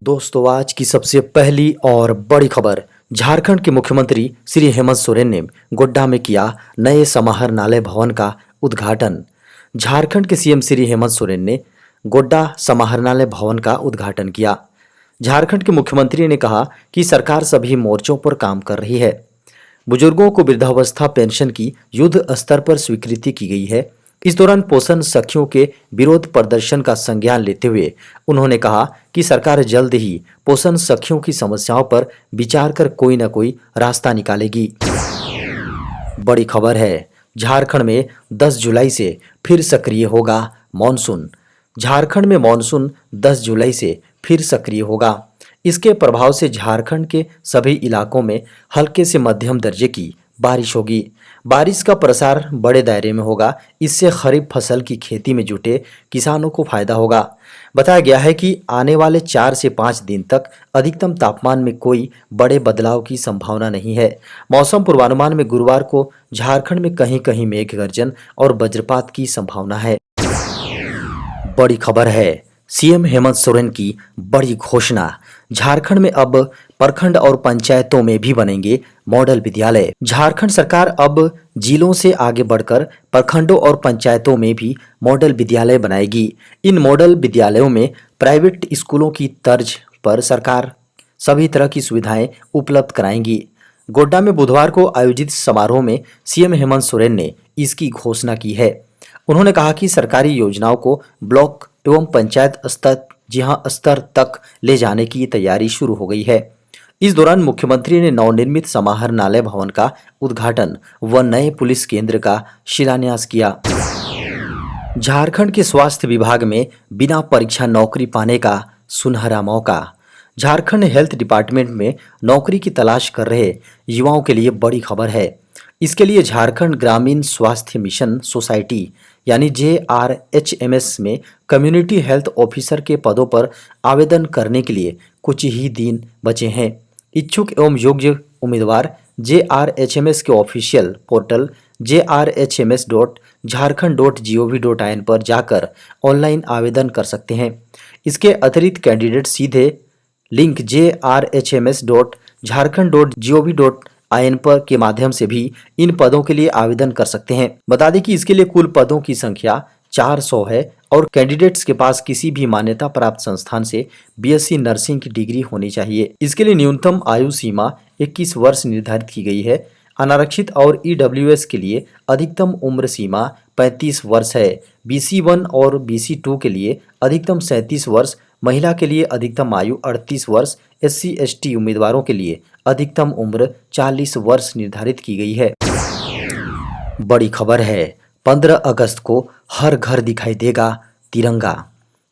दोस्तों, आज की सबसे पहली और बड़ी खबर। झारखंड के मुख्यमंत्री श्री हेमंत सोरेन ने गोड्डा में किया नए समाहरणालय भवन का उद्घाटन। झारखंड के सीएम श्री हेमंत सोरेन ने गोड्डा समाहरणालय भवन का उद्घाटन किया। झारखंड के मुख्यमंत्री ने कहा कि सरकार सभी मोर्चों पर काम कर रही है। बुजुर्गों को वृद्धावस्था पेंशन की युद्ध स्तर पर स्वीकृति की गई है। इस दौरान पोषण सखियों के विरोध प्रदर्शन का संज्ञान लेते हुए उन्होंने कहा कि सरकार जल्द ही पोषण सखियों की समस्याओं पर विचार कर कोई न कोई रास्ता निकालेगी। बड़ी खबर है, झारखंड में 10 जुलाई से फिर सक्रिय होगा मॉनसून। झारखंड में मॉनसून 10 जुलाई से फिर सक्रिय होगा। इसके प्रभाव से झारखंड के सभी इलाकों में हल्के से मध्यम दर्जे की बारिश होगी। बारिश का प्रसार बड़े दायरे में होगा। इससे खरीफ फसल की खेती में जुटे किसानों को फायदा होगा। बताया गया है कि आने वाले 4 से 5 दिन तक अधिकतम तापमान में कोई बड़े बदलाव की संभावना नहीं है। मौसम पूर्वानुमान में गुरुवार को झारखंड में कहीं कहीं मेघ गर्जन और वज्रपात की संभावना है। बड़ी खबर है, सीएम हेमंत सोरेन की बड़ी घोषणा। झारखंड में अब प्रखंड और पंचायतों में भी बनेंगे मॉडल विद्यालय। झारखंड सरकार अब जिलों से आगे बढ़कर प्रखंडों और पंचायतों में भी मॉडल विद्यालय बनाएगी। इन मॉडल विद्यालयों में प्राइवेट स्कूलों की तर्ज पर सरकार सभी तरह की सुविधाएं उपलब्ध कराएंगी। गोड्डा में बुधवार को आयोजित समारोह में सीएम हेमंत सोरेन ने इसकी घोषणा की है। उन्होंने कहा कि सरकारी योजनाओं को ब्लॉक एवं पंचायत स्तर तक ले जाने की तैयारी शुरू हो गई है। इस दौरान मुख्यमंत्री ने नवनिर्मित समाहरणालय भवन का उद्घाटन व नए पुलिस केंद्र का शिलान्यास किया। झारखंड के स्वास्थ्य विभाग में बिना परीक्षा नौकरी पाने का सुनहरा मौका। झारखंड हेल्थ डिपार्टमेंट में नौकरी की तलाश कर रहे युवाओं के लिए बड़ी खबर है। इसके लिए झारखंड ग्रामीण स्वास्थ्य मिशन सोसाइटी यानी JRHMS में कम्युनिटी हेल्थ ऑफिसर के पदों पर आवेदन करने के लिए कुछ ही दिन बचे हैं। इच्छुक एवं योग्य उम्मीदवार JRHMS के ऑफिशियल पोर्टल jrhms.jharkhand.gov.in पर जाकर ऑनलाइन आवेदन कर सकते हैं। इसके अतिरिक्त कैंडिडेट सीधे लिंक jrhms.jharkhand.gov.in पर के माध्यम से भी इन पदों के लिए आवेदन कर सकते हैं। बता दें कि इसके लिए कुल पदों की संख्या 400 है और कैंडिडेट्स के पास किसी भी मान्यता प्राप्त संस्थान से BSc नर्सिंग की डिग्री होनी चाहिए। इसके लिए न्यूनतम आयु सीमा 21 वर्ष निर्धारित की गई है। अनारक्षित और EWS के लिए अधिकतम उम्र सीमा 35 वर्ष है। BC1 और BC2 के लिए अधिकतम 37 वर्ष, महिला के लिए अधिकतम आयु 38 वर्ष, SC/ST उम्मीदवारों के लिए अधिकतम उम्र 40 वर्ष निर्धारित की गई है। बड़ी खबर है, 15 अगस्त को हर घर दिखाई देगा तिरंगा।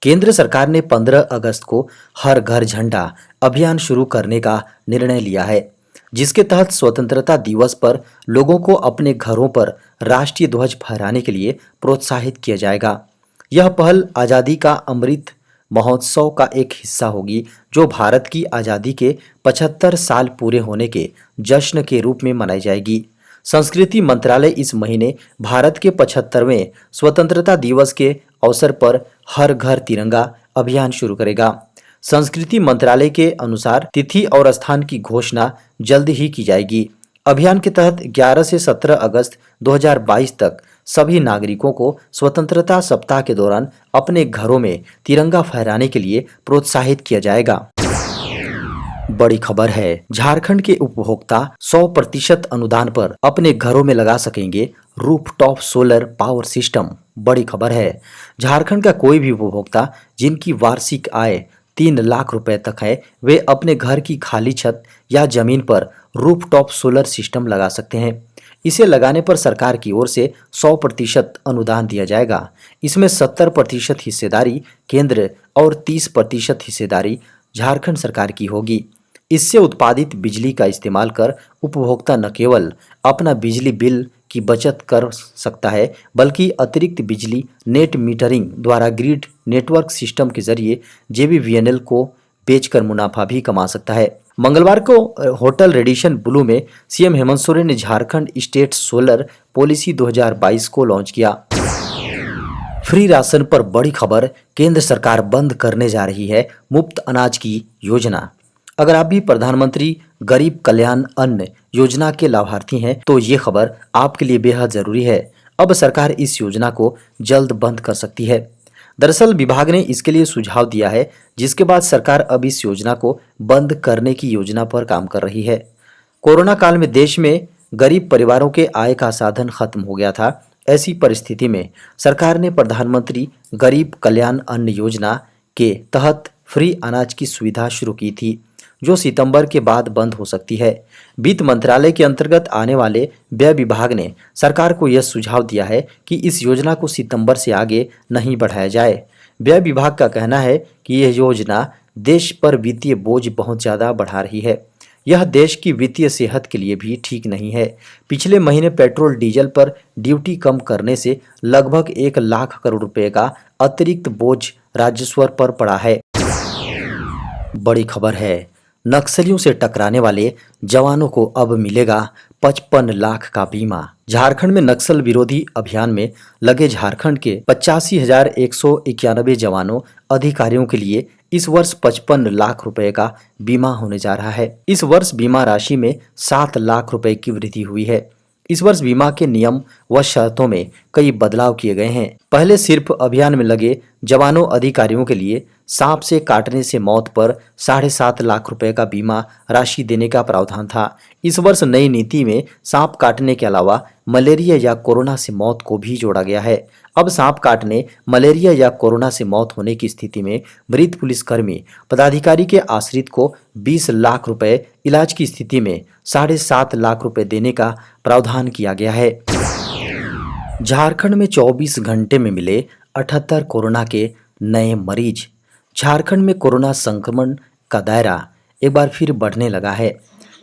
केंद्र सरकार ने 15 अगस्त को हर घर झंडा अभियान शुरू करने का निर्णय लिया है, जिसके तहत स्वतंत्रता दिवस पर लोगों को अपने घरों पर राष्ट्रीय ध्वज फहराने के लिए प्रोत्साहित किया जाएगा। यह पहल आज़ादी का अमृत महोत्सव का एक हिस्सा होगी, जो भारत की आज़ादी के 75 साल पूरे होने के जश्न के रूप में मनाई जाएगी। संस्कृति मंत्रालय इस महीने भारत के 75वें स्वतंत्रता दिवस के अवसर पर हर घर तिरंगा अभियान शुरू करेगा। संस्कृति मंत्रालय के अनुसार तिथि और स्थान की घोषणा जल्द ही की जाएगी। अभियान के तहत 11 से 17 अगस्त 2022 तक सभी नागरिकों को स्वतंत्रता सप्ताह के दौरान अपने घरों में तिरंगा फहराने के लिए प्रोत्साहित किया जाएगा। बड़ी खबर है, झारखंड के उपभोक्ता 100% अनुदान पर अपने घरों में लगा सकेंगे रूफटॉप सोलर पावर सिस्टम। बड़ी खबर है, झारखंड का कोई भी उपभोक्ता जिनकी वार्षिक आय 3 लाख रुपए तक है, वे अपने घर की खाली छत या जमीन पर रूफटॉप सोलर सिस्टम लगा सकते हैं। इसे लगाने पर सरकार की ओर से 100% अनुदान दिया जाएगा। इसमें 70% हिस्सेदारी केंद्र और 30% हिस्सेदारी झारखंड सरकार की होगी। इससे उत्पादित बिजली का इस्तेमाल कर उपभोक्ता न केवल अपना बिजली बिल की बचत कर सकता है, बल्कि अतिरिक्त बिजली नेट मीटरिंग द्वारा ग्रिड नेटवर्क सिस्टम के जरिए JBVNL को बेचकर मुनाफा भी कमा सकता है। मंगलवार को होटल रेडिशन ब्लू में सीएम हेमंत सोरेन ने झारखंड स्टेट सोलर पॉलिसी 2022 को लॉन्च किया। फ्री राशन पर बड़ी खबर, केंद्र सरकार बंद करने जा रही है मुफ्त अनाज की योजना। अगर आप भी प्रधानमंत्री गरीब कल्याण अन्न योजना के लाभार्थी हैं तो ये खबर आपके लिए बेहद जरूरी है। अब सरकार इस योजना को जल्द बंद कर सकती है। दरअसल विभाग ने इसके लिए सुझाव दिया है, जिसके बाद सरकार अब इस योजना को बंद करने की योजना पर काम कर रही है। कोरोना काल में देश में गरीब परिवारों के आय का साधन खत्म हो गया था। ऐसी परिस्थिति में सरकार ने प्रधानमंत्री गरीब कल्याण अन्न योजना के तहत फ्री अनाज की सुविधा शुरू की थी, जो सितंबर के बाद बंद हो सकती है। वित्त मंत्रालय के अंतर्गत आने वाले व्यय विभाग ने सरकार को यह सुझाव दिया है कि इस योजना को सितंबर से आगे नहीं बढ़ाया जाए। व्यय विभाग का कहना है कि यह योजना देश पर वित्तीय बोझ बहुत ज़्यादा बढ़ा रही है। यह देश की वित्तीय सेहत के लिए भी ठीक नहीं है। पिछले महीने पेट्रोल डीजल पर ड्यूटी कम करने से लगभग 1 लाख करोड़ रुपए का अतिरिक्त बोझ राजस्व पर पड़ा है। बड़ी खबर है, नक्सलियों से टकराने वाले जवानों को अब मिलेगा 55 लाख का बीमा। झारखंड में नक्सल विरोधी अभियान में लगे झारखंड के 85,191 जवानों अधिकारियों के लिए इस वर्ष 55 लाख रुपए का बीमा होने जा रहा है। इस वर्ष बीमा राशि में 7 लाख रुपए की वृद्धि हुई है। इस वर्ष बीमा के नियम व शर्तों में कई बदलाव किए गए हैं। पहले सिर्फ अभियान में लगे जवानों अधिकारियों के लिए सांप से काटने से मौत पर 7.5 लाख रुपए का बीमा राशि देने का प्रावधान था। इस वर्ष नई नीति में सांप काटने के अलावा मलेरिया या कोरोना से मौत को भी जोड़ा गया है। अब सांप काटने, मलेरिया या कोरोना से मौत होने की स्थिति में मृत पुलिसकर्मी पदाधिकारी के आश्रित को 20 लाख रुपए, इलाज की स्थिति में 7.5 लाख रुपए देने का प्रावधान किया गया है। झारखंड में 24 घंटे में मिले 78 कोरोना के नए मरीज। झारखंड में कोरोना संक्रमण का दायरा एक बार फिर बढ़ने लगा है।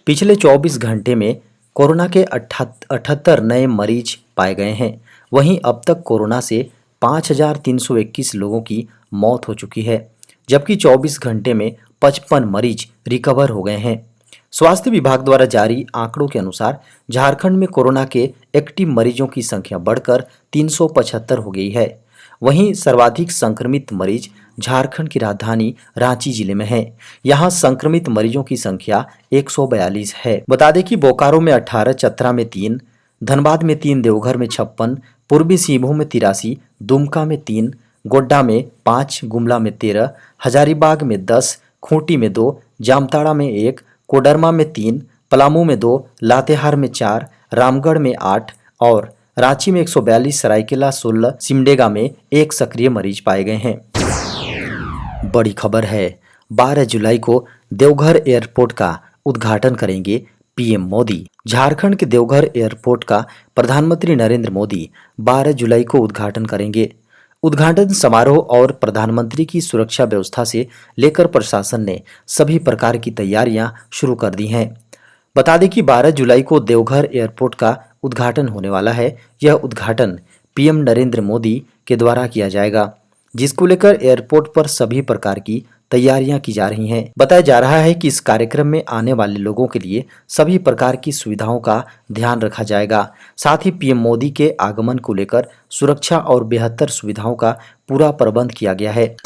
पिछले 24 घंटे में कोरोना के 78 नए मरीज पाए गए हैं। वहीं अब तक कोरोना से 5,321 लोगों की मौत हो चुकी है, जबकि 24 घंटे में 55 मरीज रिकवर हो गए हैं। स्वास्थ्य विभाग द्वारा जारी आंकड़ों के अनुसार झारखंड में कोरोना के एक्टिव मरीजों की संख्या बढ़कर 375 हो गई है। वहीं सर्वाधिक संक्रमित मरीज झारखंड की राजधानी रांची जिले में है। यहां संक्रमित मरीजों की संख्या 142 है। बता दें कि बोकारो में 18, चतरा में 3, धनबाद में 3, देवघर में 56, पूर्वी सिंहभूम में 83, दुमका में 3, गोड्डा में 5, गुमला में 13, हजारीबाग में 10, खूंटी में 2, जामताड़ा में 1, कोडरमा में 3, पलामू में 2, लातेहार में 4, रामगढ़ में 8 और रांची में 142, सरायकेला 16, सिमडेगा में 1 सक्रिय मरीज पाए गए हैं। बड़ी खबर है, 12 जुलाई को देवघर एयरपोर्ट का उद्घाटन करेंगे पीएम मोदी। झारखंड के देवघर एयरपोर्ट का प्रधानमंत्री नरेंद्र मोदी 12 जुलाई को उद्घाटन करेंगे। उद्घाटन समारोह और प्रधानमंत्री की सुरक्षा व्यवस्था से लेकर प्रशासन ने सभी प्रकार की तैयारियां शुरू कर दी हैं। बता दें कि 12 जुलाई को देवघर एयरपोर्ट का उद्घाटन होने वाला है। यह उद्घाटन पीएम नरेंद्र मोदी के द्वारा किया जाएगा, जिसको लेकर एयरपोर्ट पर सभी प्रकार की तैयारियां की जा रही हैं। बताया जा रहा है कि इस कार्यक्रम में आने वाले लोगों के लिए सभी प्रकार की सुविधाओं का ध्यान रखा जाएगा। साथ ही पीएम मोदी के आगमन को लेकर सुरक्षा और बेहतर सुविधाओं का पूरा प्रबंध किया गया है।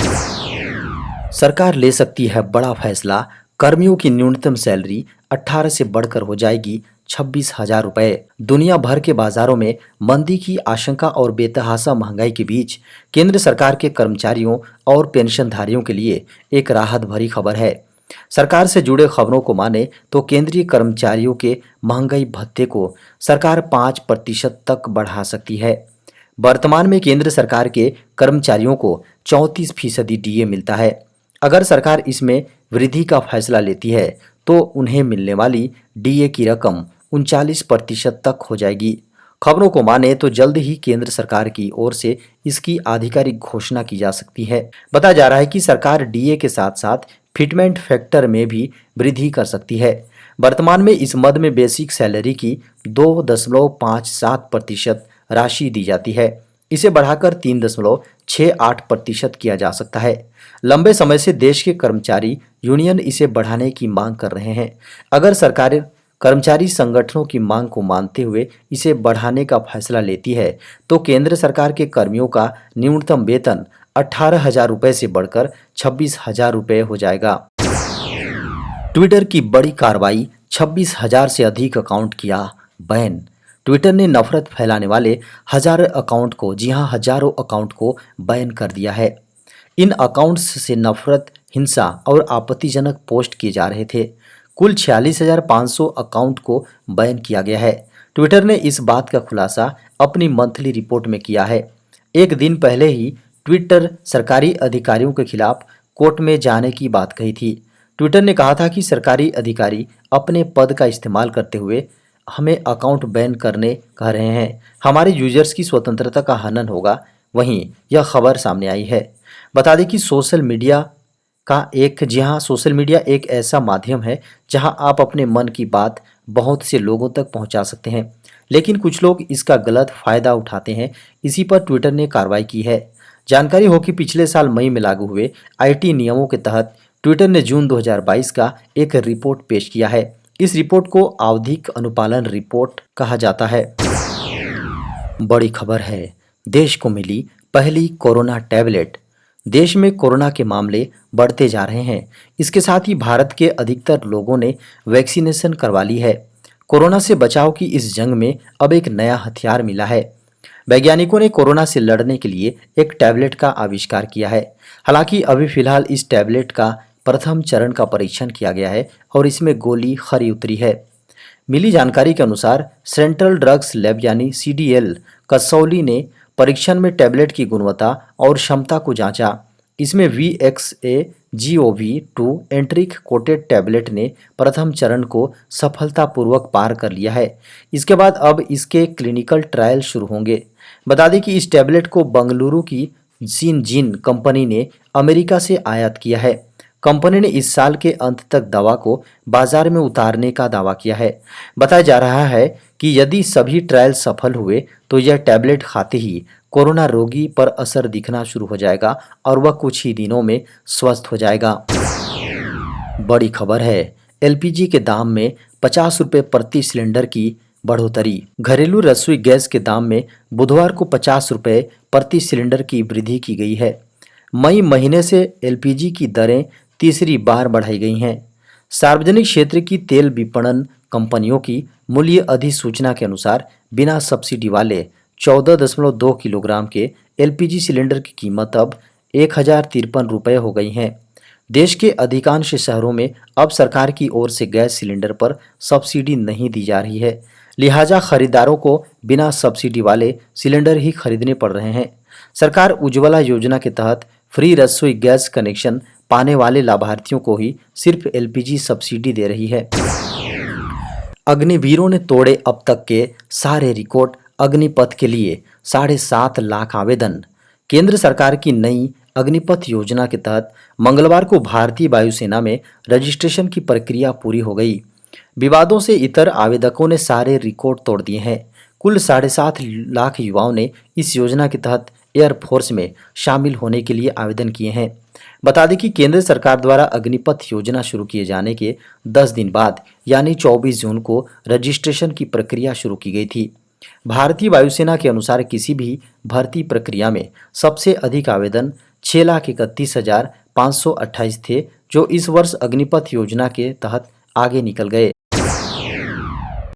सरकार ले सकती है बड़ा फैसला, कर्मियों की न्यूनतम सैलरी 18 से बढ़कर हो जाएगी 26,000 रुपए। दुनिया भर के बाजारों में मंदी की आशंका और बेतहाशा महंगाई के बीच केंद्र सरकार के कर्मचारियों और पेंशनधारियों के लिए एक राहत भरी खबर है। सरकार से जुड़े खबरों को माने तो केंद्रीय कर्मचारियों के महंगाई भत्ते को सरकार 5% तक बढ़ा सकती है। वर्तमान में केंद्र सरकार के कर्मचारियों को 34% डीए मिलता है। अगर सरकार इसमें वृद्धि का फैसला लेती है तो उन्हें मिलने वाली डीए की रकम 39% तक हो जाएगी। खबरों को माने तो जल्द ही केंद्र सरकार की ओर से इसकी आधिकारिक घोषणा की जा सकती है। बताया जा रहा है कि सरकार डीए के साथ साथ फिटमेंट फैक्टर में भी वृद्धि कर सकती है। वर्तमान में इस मद में बेसिक सैलरी की 2.57% राशि दी जाती है। इसे बढ़ाकर 3.68% किया जा सकता है। लंबे समय से देश के कर्मचारी यूनियन इसे बढ़ाने की मांग कर रहे हैं। अगर सरकार कर्मचारी संगठनों की मांग को मानते हुए इसे बढ़ाने का फैसला लेती है तो केंद्र सरकार के कर्मियों का न्यूनतम वेतन 18,000 रुपये से बढ़कर 26,000 रुपये हो जाएगा। ट्विटर की बड़ी कार्रवाई, 26,000 से अधिक अकाउंट किया बैन। ट्विटर ने नफरत फैलाने वाले हजारों अकाउंट को, जी हां हजारों अकाउंट को बैन कर दिया है। इन अकाउंट्स से नफरत, हिंसा और आपत्तिजनक पोस्ट किए जा रहे थे। कुल 46,500 अकाउंट को बैन किया गया है। ट्विटर ने इस बात का खुलासा अपनी मंथली रिपोर्ट में किया है। एक दिन पहले ही ट्विटर सरकारी अधिकारियों के खिलाफ कोर्ट में जाने की बात कही थी। ट्विटर ने कहा था कि सरकारी अधिकारी अपने पद का इस्तेमाल करते हुए हमें अकाउंट बैन करने कह रहे हैं, हमारे यूजर्स की स्वतंत्रता का हनन होगा। वहीं यह खबर सामने आई है। बता दें कि सोशल मीडिया सोशल मीडिया एक ऐसा माध्यम है जहां आप अपने मन की बात बहुत से लोगों तक पहुंचा सकते हैं, लेकिन कुछ लोग इसका गलत फायदा उठाते हैं। इसी पर ट्विटर ने कार्रवाई की है। जानकारी हो कि पिछले साल मई में लागू हुए आईटी नियमों के तहत ट्विटर ने जून 2022 का एक रिपोर्ट पेश किया है। इस रिपोर्ट को आवधिक अनुपालन रिपोर्ट कहा जाता है। बड़ी खबर है, देश को मिली पहली कोरोना टैबलेट। देश में कोरोना के मामले बढ़ते जा रहे हैं। इसके साथ ही भारत के अधिकतर लोगों ने वैक्सीनेशन करवा ली है। कोरोना से बचाव की इस जंग में अब एक नया हथियार मिला है। वैज्ञानिकों ने कोरोना से लड़ने के लिए एक टैबलेट का आविष्कार किया है। हालांकि अभी फिलहाल इस टैबलेट का प्रथम चरण का परीक्षण किया गया है और इसमें गोली खरी उतरी है। मिली जानकारी के अनुसार सेंट्रल ड्रग्स लैब यानी सीडीएल कसौली ने परीक्षण में टैबलेट की गुणवत्ता और क्षमता को जांचा। इसमें VXAGOV2 एंट्रिक कोटेड टैबलेट ने प्रथम चरण को सफलतापूर्वक पार कर लिया है। इसके बाद अब इसके क्लिनिकल ट्रायल शुरू होंगे। बता दें कि इस टैबलेट को बंगलुरु की जिनजिन कंपनी ने अमेरिका से आयात किया है। कंपनी ने इस साल के अंत तक दवा को बाजार में उतारने का दावा किया है। बताया जा रहा है कि यदि सभी ट्रायल सफल हुए तो यह टैबलेट खाते ही कोरोना रोगी पर असर दिखना शुरू हो जाएगा और वह कुछ ही दिनों में स्वस्थ हो जाएगा। बड़ी खबर है, एलपीजी के दाम में 50 रुपये प्रति सिलेंडर की बढ़ोतरी। घरेलू रसोई गैस के दाम में बुधवार को 50 रुपये प्रति सिलेंडर की वृद्धि की गई है। मई महीने से एलपीजी की दरें तीसरी बार बढ़ाई गई हैं। सार्वजनिक क्षेत्र की तेल विपणन कंपनियों की मूल्य अधिसूचना के अनुसार बिना सब्सिडी वाले 14.2 किलोग्राम के एलपीजी सिलेंडर की कीमत अब 1,053 रुपये हो गई है। देश के अधिकांश शहरों में अब सरकार की ओर से गैस सिलेंडर पर सब्सिडी नहीं दी जा रही है, लिहाजा खरीदारों को बिना सब्सिडी वाले सिलेंडर ही खरीदने पड़ रहे हैं। सरकार उज्ज्वला योजना के तहत फ्री रसोई गैस कनेक्शन पाने वाले लाभार्थियों को ही सिर्फ एलपीजी सब्सिडी दे रही है। अग्निवीरों ने तोड़े अब तक के सारे रिकॉर्ड। अग्निपथ के लिए 7.5 लाख आवेदन। केंद्र सरकार की नई अग्निपथ योजना के तहत मंगलवार को भारतीय वायुसेना में रजिस्ट्रेशन की प्रक्रिया पूरी हो गई। विवादों से इतर आवेदकों ने सारे रिकॉर्ड तोड़ दिए हैं। कुल 7.5 लाख युवाओं ने इस योजना के तहत एयरफोर्स में शामिल होने के लिए आवेदन किए हैं। बता दें कि केंद्र सरकार द्वारा अग्निपथ योजना शुरू किए जाने के 10 दिन बाद यानी 24 जून को रजिस्ट्रेशन की प्रक्रिया शुरू की गई थी। भारतीय वायुसेना के अनुसार किसी भी भर्ती प्रक्रिया में सबसे अधिक आवेदन 6,31,528 थे, जो इस वर्ष अग्निपथ योजना के तहत आगे निकल गए।